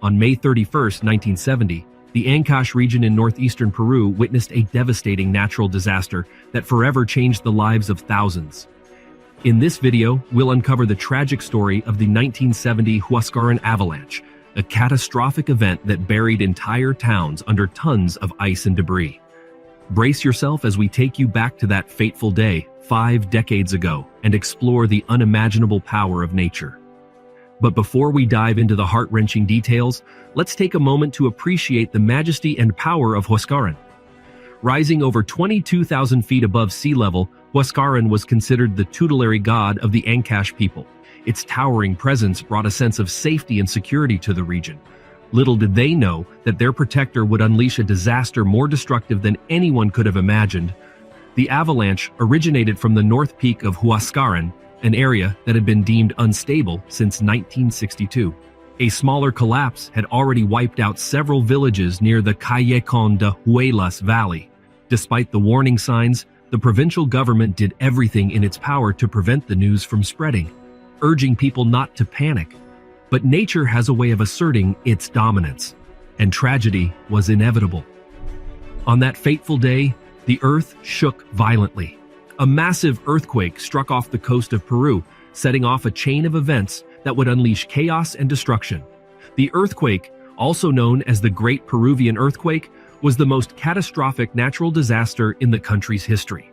On May 31, 1970, the Ankash region in northeastern Peru witnessed a devastating natural disaster that forever changed the lives of thousands. In this video, we'll uncover the tragic story of the 1970 Huascarán avalanche, a catastrophic event that buried entire towns under tons of ice and debris. Brace yourself as we take you back to that fateful day 5 decades ago and explore the unimaginable power of nature. But before we dive into the heart-wrenching details, let's take a moment to appreciate the majesty and power of Huascarán. Rising over 22,000 feet above sea level, Huascarán was considered the tutelary god of the Ankash people. Its towering presence brought a sense of safety and security to the region. Little did they know that their protector would unleash a disaster more destructive than anyone could have imagined. The avalanche originated from the north peak of Huascarán, an area that had been deemed unstable since 1962. A smaller collapse had already wiped out several villages near the Callejón de Huelas Valley. Despite the warning signs, the provincial government did everything in its power to prevent the news from spreading, urging people not to panic. But nature has a way of asserting its dominance, and tragedy was inevitable. On that fateful day, the earth shook violently. A massive earthquake struck off the coast of Peru, setting off a chain of events that would unleash chaos and destruction. The earthquake, also known as the Great Peruvian Earthquake, was the most catastrophic natural disaster in the country's history.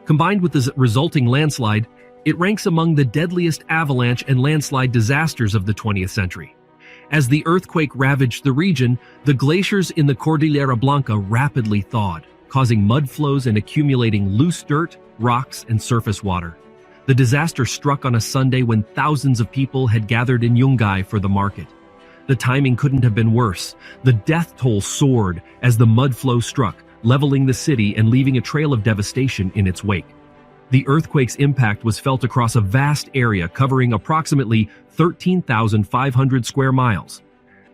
Combined with the resulting landslide, it ranks among the deadliest avalanche and landslide disasters of the 20th century. As the earthquake ravaged the region, the glaciers in the Cordillera Blanca rapidly thawed, causing mud flows and accumulating loose dirt, rocks, and surface water. The disaster struck on a Sunday when thousands of people had gathered in Yungay for the market. The timing couldn't have been worse. The death toll soared as the mud flow struck, leveling the city and leaving a trail of devastation in its wake. The earthquake's impact was felt across a vast area covering approximately 13,500 square miles.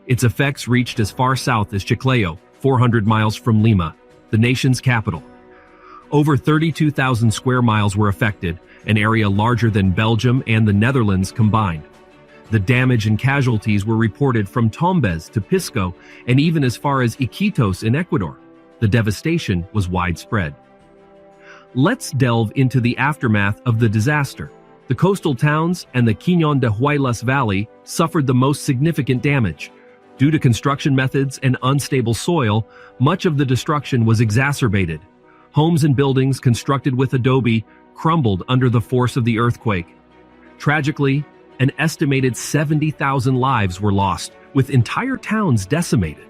Its effects reached as far south as Chiclayo, 400 miles from Lima, the nation's capital. Over 32,000 square miles were affected, an area larger than Belgium and the Netherlands combined. The damage and casualties were reported from Tumbes to Pisco and even as far as Iquitos in Ecuador. The devastation was widespread. Let's delve into the aftermath of the disaster. The coastal towns and the Callejón de Huelas Valley suffered the most significant damage. Due to construction methods and unstable soil, much of the destruction was exacerbated. Homes and buildings constructed with adobe crumbled under the force of the earthquake. Tragically, an estimated 70,000 lives were lost, with entire towns decimated.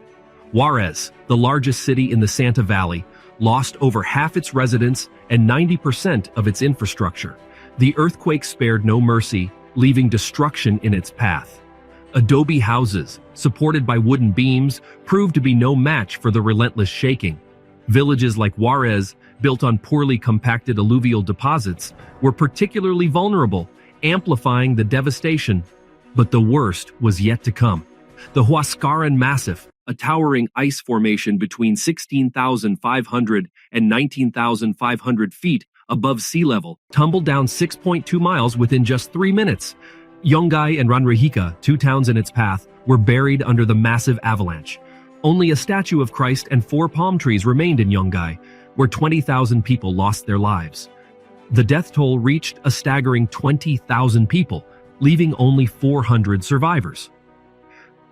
Juarez, the largest city in the Santa Valley, lost over half its residents and 90% of its infrastructure. The earthquake spared no mercy, leaving destruction in its path. Adobe houses, supported by wooden beams, proved to be no match for the relentless shaking. Villages like Juarez, built on poorly compacted alluvial deposits, were particularly vulnerable, amplifying the devastation. But the worst was yet to come. The Huascarán Massif, a towering ice formation between 16,500 and 19,500 feet above sea level, tumbled down 6.2 miles within just 3 minutes. Yungay and Ranrajica, 2 towns in its path, were buried under the massive avalanche. Only a statue of Christ and 4 palm trees remained in Yungay, where 20,000 people lost their lives. The death toll reached a staggering 20,000 people, leaving only 400 survivors.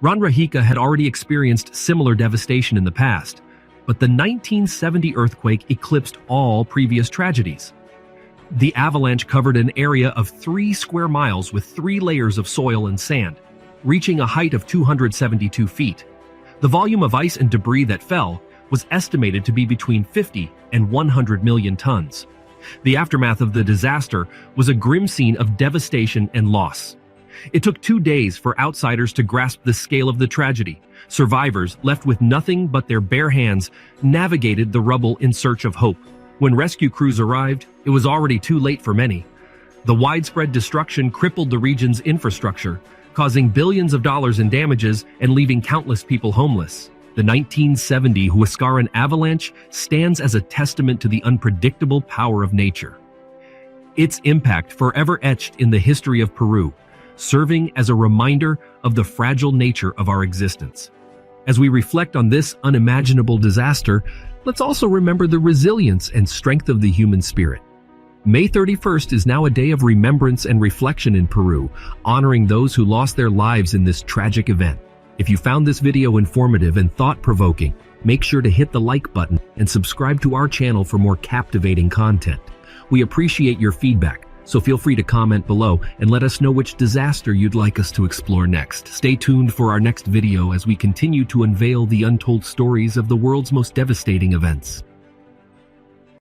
Ranrajica had already experienced similar devastation in the past, but the 1970 earthquake eclipsed all previous tragedies. The avalanche covered an area of 3 square miles with 3 layers of soil and sand, reaching a height of 272 feet. The volume of ice and debris that fell was estimated to be between 50 and 100 million tons. The aftermath of the disaster was a grim scene of devastation and loss. It took 2 days for outsiders to grasp the scale of the tragedy. Survivors, left with nothing but their bare hands, navigated the rubble in search of hope. When rescue crews arrived, it was already too late for many. The widespread destruction crippled the region's infrastructure, causing billions of dollars in damages and leaving countless people homeless. The 1970 Huascarán avalanche stands as a testament to the unpredictable power of nature. Its impact forever etched in the history of Peru, serving as a reminder of the fragile nature of our existence. As we reflect on this unimaginable disaster, let's also remember the resilience and strength of the human spirit. May 31st is now a day of remembrance and reflection in Peru, honoring those who lost their lives in this tragic event. If you found this video informative and thought-provoking, make sure to hit the like button and subscribe to our channel for more captivating content. We appreciate your feedback, so feel free to comment below and let us know which disaster you'd like us to explore next. Stay tuned for our next video as we continue to unveil the untold stories of the world's most devastating events.